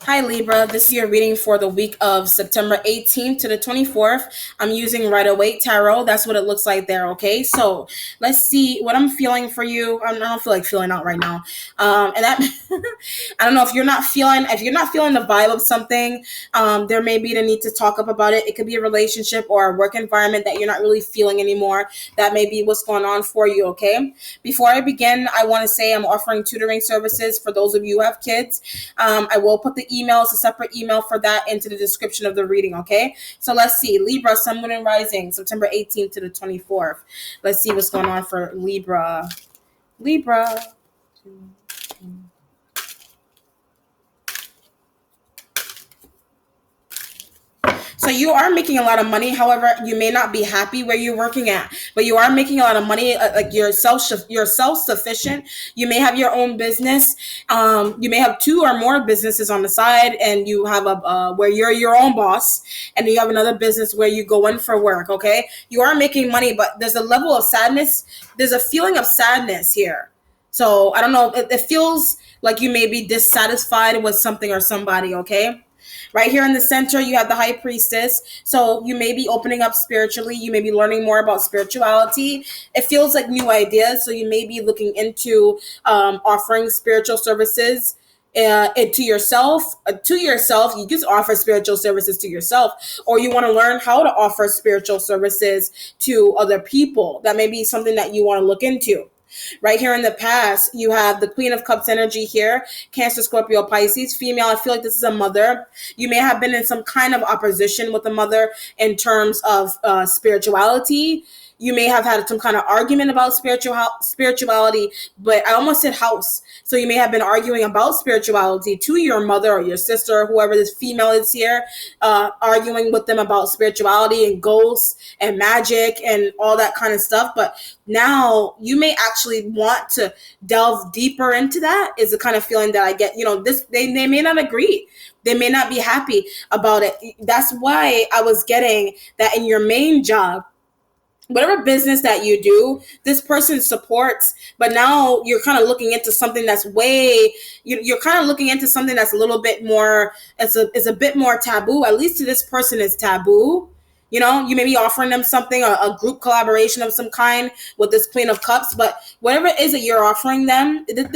Hi Libra, this is your reading for the week of September 18th to the 24th. I'm using Rider Waite Tarot. That's what it looks like there, okay? So let's see what I'm feeling for you. I don't feel like feeling out right now. And that I don't know if you're not feeling the vibe of something, there may be the need to talk up about it. It could be a relationship or a work environment that you're not really feeling anymore. That may be what's going on for you, okay? Before I begin, I want to say I'm offering tutoring services for those of you who have kids. I will put the emails, a separate email for that, into the description of the reading, okay? So let's see. Libra, Sun, Moon, and Rising, September 18th to the 24th. Let's see what's going on for Libra. Libra. So you are making a lot of money. However, you may not be happy where you're working at, but you are making a lot of money. Like you're self sufficient. You may have your own business. You may have two or more businesses on the side, and you have a where you're your own boss, and you have another business where you go in for work. Okay, you are making money, but there's a level of sadness. There's a feeling of sadness here. So I don't know. It feels like you may be dissatisfied with something or somebody. Okay. Right here in the center, you have the high priestess. So you may be opening up spiritually. You may be learning more about spirituality. It feels like new ideas. So you may be looking into offering spiritual services to yourself. You just offer spiritual services to yourself, or you want to learn how to offer spiritual services to other people. That may be something that you want to look into. Right here in the past, you have the Queen of Cups energy here, Cancer, Scorpio, Pisces, female. I feel like this is a mother. You may have been in some kind of opposition with a mother in terms of spirituality. You may have had some kind of argument about spirituality, but I almost said house. So you may have been arguing about spirituality to your mother or your sister, whoever this female is here, arguing with them about spirituality and ghosts and magic and all that kind of stuff. But now you may actually want to delve deeper into that, is the kind of feeling that I get. They may not agree. They may not be happy about it. That's why I was getting that in your main job, whatever business that you do, this person supports, but now you're kind of looking into something that's you're kind of looking into something that's a little bit more, it's a bit more taboo. At least to this person, it's taboo. You may be offering them something, a group collaboration of some kind with this Queen of Cups, but whatever it is that you're offering them, this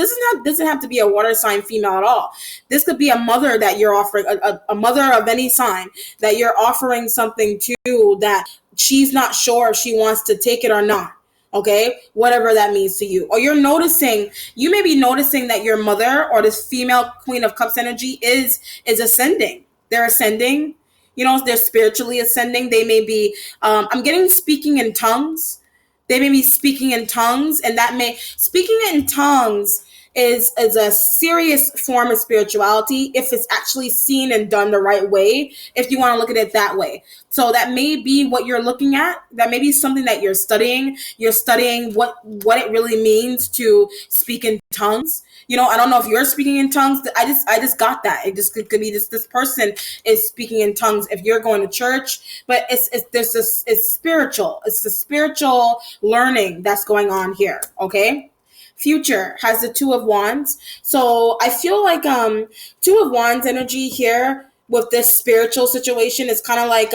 doesn't have to be a water sign female at all. This could be a mother that you're offering, a mother of any sign that you're offering something to, that she's not sure if she wants to take it or not. Okay, whatever that means to you. Or you may be noticing that your mother or this female Queen of Cups energy is ascending. They're ascending. They're spiritually ascending. They may be, I'm getting speaking in tongues. They may be speaking in tongues, and speaking in tongues is a serious form of spirituality if it's actually seen and done the right way, if you want to look at it that way. So that may be what you're looking at. That may be something that you're studying. You're studying what it really means to speak in tongues. I don't know if you're speaking in tongues. I just got that. It just could be this person is speaking in tongues if you're going to church, but it's spiritual. It's the spiritual learning that's going on here. Okay. Future has the Two of Wands. So I feel like Two of Wands energy here with this spiritual situation is kind of like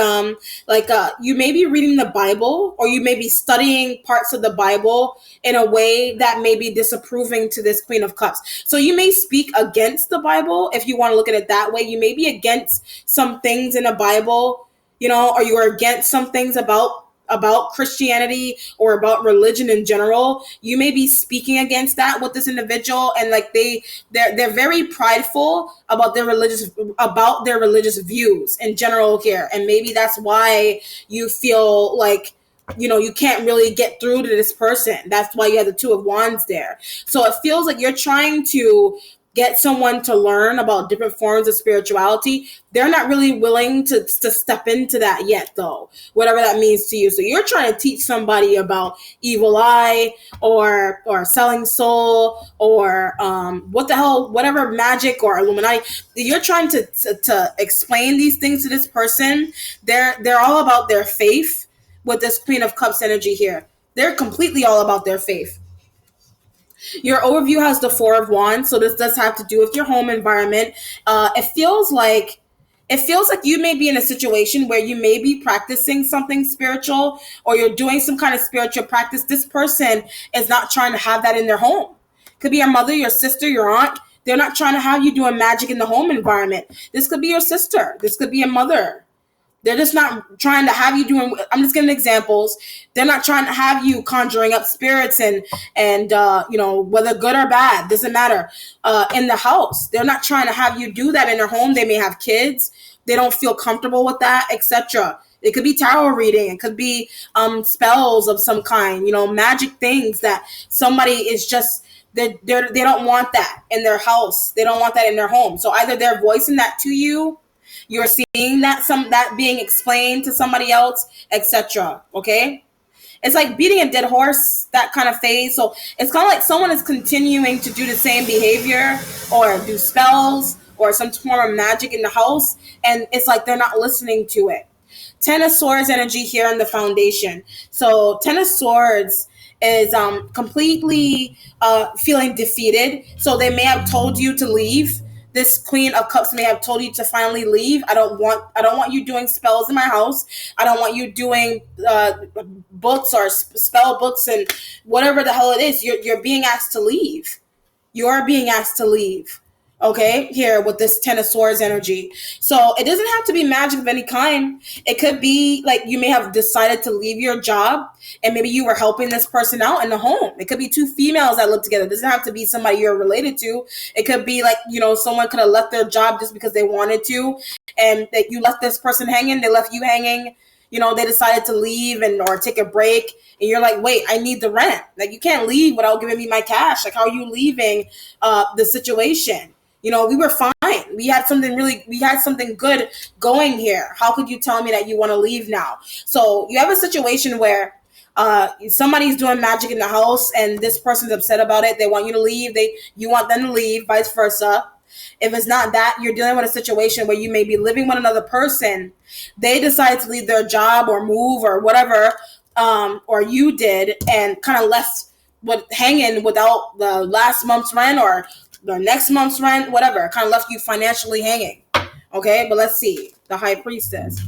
you may be reading the Bible, or you may be studying parts of the Bible in a way that may be disapproving to this Queen of Cups. So you may speak against the Bible, if you want to look at it that way. You may be against some things in the Bible, or you are against some things about Christianity or about religion in general. You may be speaking against that with this individual, and like they're very prideful about their religious views in general here, and maybe that's why you feel like you can't really get through to this person. That's why you have the Two of Wands there. So it feels like you're trying to get someone to learn about different forms of spirituality. They're not really willing to step into that yet, though, whatever that means to you. So you're trying to teach somebody about evil eye or selling soul or what the hell, whatever, magic or Illuminati. You're trying to explain these things to this person. They're all about their faith with this Queen of Cups energy here. They're completely all about their faith. Your overview has the Four of Wands, so this does have to do with your home environment. It feels like you may be in a situation where you may be practicing something spiritual, or you're doing some kind of spiritual practice. This person is not trying to have that in their home. Could be your mother, your sister, your aunt. They're not trying to have you doing magic in the home environment. This could be your sister. This could be a mother. They're just not trying to have you doing. I'm just giving examples. They're not trying to have you conjuring up spirits and whether good or bad doesn't matter. In the house, they're not trying to have you do that in their home. They may have kids. They don't feel comfortable with that, etc. It could be tarot reading. It could be spells of some kind. Magic things that somebody is just they don't want that in their house. They don't want that in their home. So either they're voicing that to you, you're seeing that being explained to somebody else, etc. Okay? It's like beating a dead horse, that kind of phase. So it's kind of like someone is continuing to do the same behavior or do spells or some form of magic in the house, and it's like they're not listening to it. Ten of Swords energy here in the foundation. So Ten of Swords is completely feeling defeated. So they may have told you to leave. This Queen of Cups may have told you to finally leave. I don't want you doing spells in my house. I don't want you doing books or spell books and whatever the hell it is. You're being asked to leave. You're being asked to leave. Okay, here with this Ten of Swords energy. So it doesn't have to be magic of any kind. It could be like you may have decided to leave your job and maybe you were helping this person out in the home. It could be two females that live together. It doesn't have to be somebody you're related to. It could be like, someone could have left their job just because they wanted to, and that you left this person hanging, they left you hanging. They decided to leave or take a break, and you're like, wait, I need the rent. Like, you can't leave without giving me my cash. Like, how are you leaving the situation? We were fine. We had something good going here. How could you tell me that you want to leave now? So you have a situation where somebody's doing magic in the house and this person's upset about it. They want you to leave. You want them to leave, vice versa. If it's not that, you're dealing with a situation where you may be living with another person. They decide to leave their job or move or whatever, or you did, and kind of left hanging without the last month's rent or the next month's rent, whatever. Kind of left you financially hanging. Okay, but let's see. The High Priestess.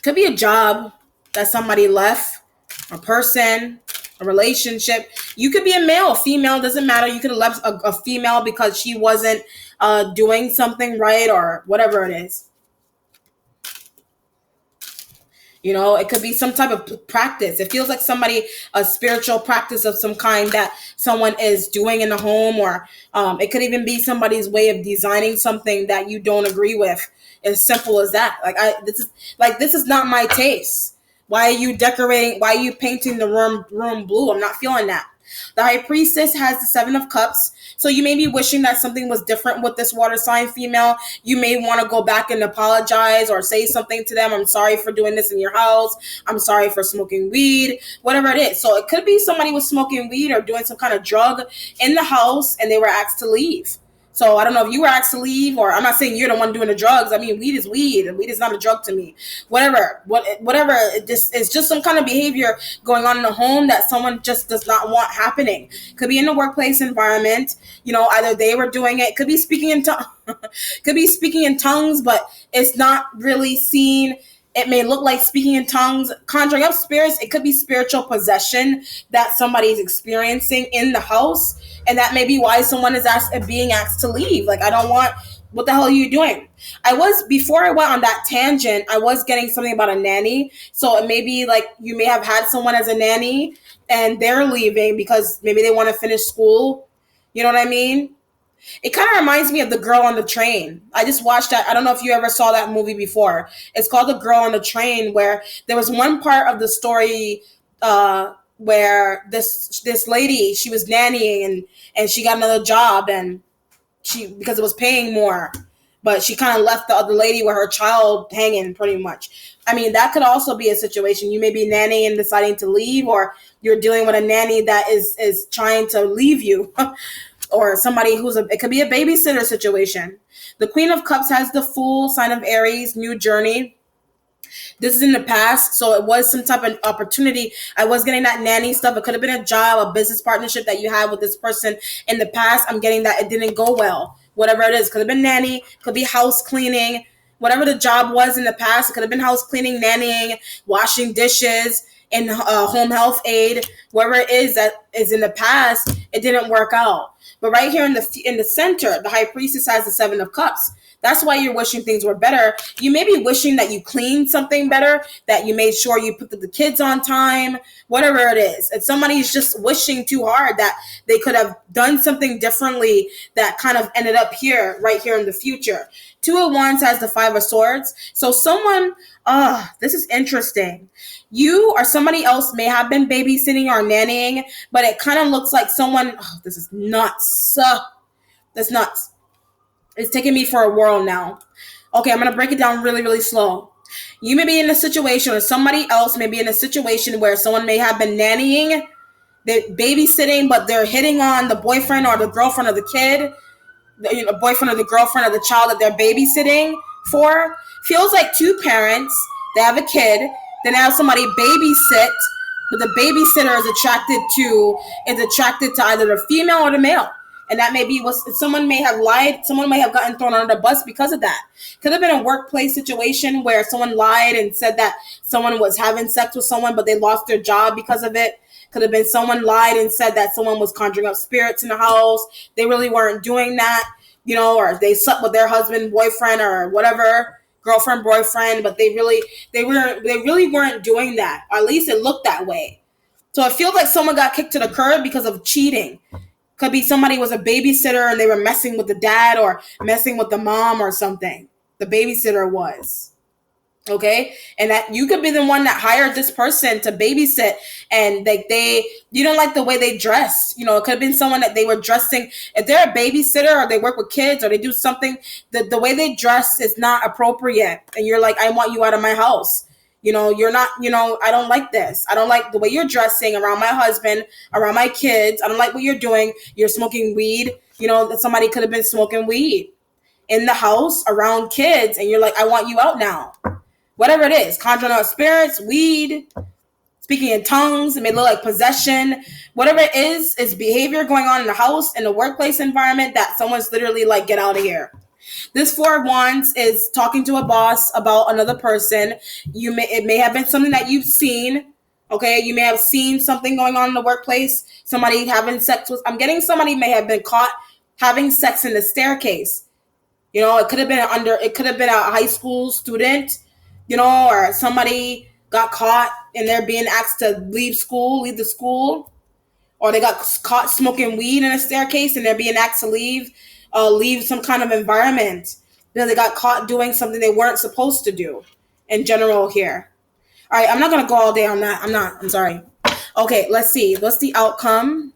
Could be a job that somebody left, a person, a relationship. You could be a male, female, doesn't matter. You could have left a female because she wasn't doing something right or whatever it is. It could be some type of practice. It feels like a spiritual practice of some kind that someone is doing in the home, or it could even be somebody's way of designing something that you don't agree with. As simple as that. This is not my taste. Why are you decorating? Why are you painting the room blue? I'm not feeling that. The High Priestess has the Seven of Cups. So you may be wishing that something was different with this water sign female. You may want to go back and apologize or say something to them. I'm sorry for doing this in your house. I'm sorry for smoking weed, whatever it is. So it could be somebody was smoking weed or doing some kind of drug in the house and they were asked to leave. So I don't know if you were asked to leave, or I'm not saying you're the one doing the drugs. I mean, weed is weed, and weed is not a drug to me. Whatever. It's just some kind of behavior going on in the home that someone just does not want happening. Could be in the workplace environment. Either they were doing it. Could be speaking in tongues, but it's not really seen. It may look like speaking in tongues, conjuring up spirits. It could be spiritual possession that somebody's experiencing in the house. And that may be why someone is being asked to leave. Like, what the hell are you doing? Before I went on that tangent, I was getting something about a nanny. So it may be like you may have had someone as a nanny and they're leaving because maybe they want to finish school. You know what I mean? It kind of reminds me of The Girl on the Train. I just watched that. I don't know if you ever saw that movie before. It's called The Girl on the Train, where there was one part of the story where this lady, she was nannying and she got another job and because it was paying more, but she kind of left the other lady with her child hanging pretty much. I mean, that could also be a situation. You may be nannying and deciding to leave, or you're dealing with a nanny that is trying to leave you. Or somebody it could be a babysitter situation. The Queen of Cups has the Fool, sign of Aries, new journey. This is in the past, so it was some type of opportunity. I was getting that nanny stuff. It could have been a job, a business partnership that you had with this person in the past. I'm getting that it didn't go well. Whatever it is, could have been nanny, could be house cleaning, whatever the job was in the past. It could have been house cleaning, nannying, washing dishes, and home health aid. Whatever it is that is in the past, it didn't work out. But right here in the center, the high priestess has the Seven of Cups. That's why you're wishing things were better. You may be wishing that you cleaned something better, that you made sure you put the kids on time, whatever it is. And somebody's just wishing too hard that they could have done something differently that kind of ended up here, right here in the future. Two of Wands has the Five of Swords. So someone, this is interesting. You or somebody else may have been babysitting or nannying, but it kind of looks like someone, this is nuts. That's nuts. It's taking me for a whirl now. Okay, I'm going to break it down really, really slow. You may be in a situation, or somebody else may be in a situation where someone may have been nannying, they're babysitting, but they're hitting on the boyfriend or the girlfriend of the kid, the boyfriend or the girlfriend of the child that they're babysitting for. Feels like two parents, they have a kid, then they have somebody babysit, but the babysitter is attracted to either the female or the male. And that may be what someone may have lied. Someone may have gotten thrown under the bus because of that. Could have been a workplace situation where someone lied and said that someone was having sex with someone, but they lost their job because of it. Could have been someone lied and said that someone was conjuring up spirits in the house. They really weren't doing that, or they slept with their husband, boyfriend, or whatever, girlfriend, boyfriend, but they really weren't doing that. Or at least it looked that way. So it feels like someone got kicked to the curb because of cheating. Could be somebody was a babysitter and they were messing with the dad or messing with the mom or something. The babysitter was. Okay? And that you could be the one that hired this person to babysit, and you don't like the way they dress. It could have been someone that they were dressing. If they're a babysitter or they work with kids or they do something, the way they dress is not appropriate. And you're like, I want you out of my house. You're not, I don't like this. I don't like the way you're dressing around my husband, around my kids. I don't like what you're doing. You're smoking weed. That somebody could have been smoking weed in the house around kids. And you're like, I want you out now. Whatever it is, conjuring out spirits, weed, speaking in tongues. It may look like possession. Whatever it is behavior going on in the house, in the workplace environment that someone's literally like, get out of here. This Four of Wands is talking to a boss about another person. It may have been something that you've seen. Okay, you may have seen something going on in the workplace. Somebody having sex with. I'm getting somebody may have been caught having sex in the staircase. It could have been a high school student. Or somebody got caught and they're being asked to leave the school, or they got caught smoking weed in a staircase and they're being asked to leave some kind of environment because they got caught doing something they weren't supposed to do in general here. All right, I'm not going to go all day on that. I'm sorry. Okay, let's see. What's the outcome?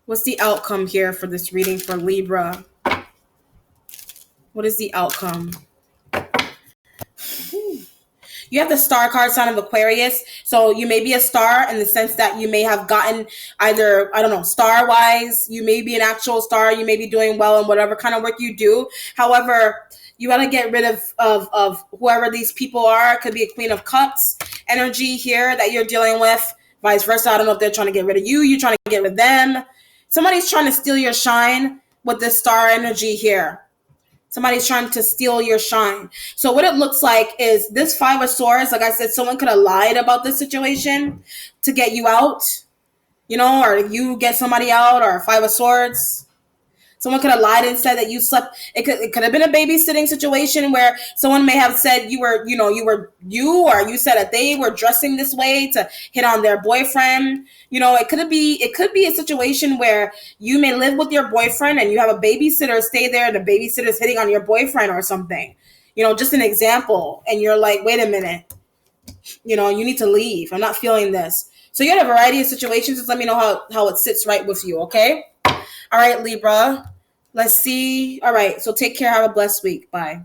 What's the outcome here for this reading for Libra? What is the outcome? You have the star card, sign of Aquarius. So you may be a star in the sense that you may have gotten either, star-wise, you may be an actual star. You may be doing well in whatever kind of work you do. However, you got to get rid of whoever these people are. It could be a Queen of Cups energy here that you're dealing with. Vice versa. I don't know if they're trying to get rid of you. You're trying to get rid of them. Somebody's trying to steal your shine with this star energy here. Somebody's trying to steal your shine. So what it looks like is this Five of Swords. Like I said, someone could have lied about this situation to get you out, or you get somebody out, or Five of Swords. Someone could have lied and said that you slept. It could have been a babysitting situation where someone may have said or you said that they were dressing this way to hit on their boyfriend. It could be a situation where you may live with your boyfriend and you have a babysitter stay there and the babysitter's hitting on your boyfriend or something. Just an example. And you're like, wait a minute. You need to leave. I'm not feeling this. So you had a variety of situations. Just let me know how it sits right with you, okay? All right, Libra. Let's see. All right. So take care. Have a blessed week. Bye.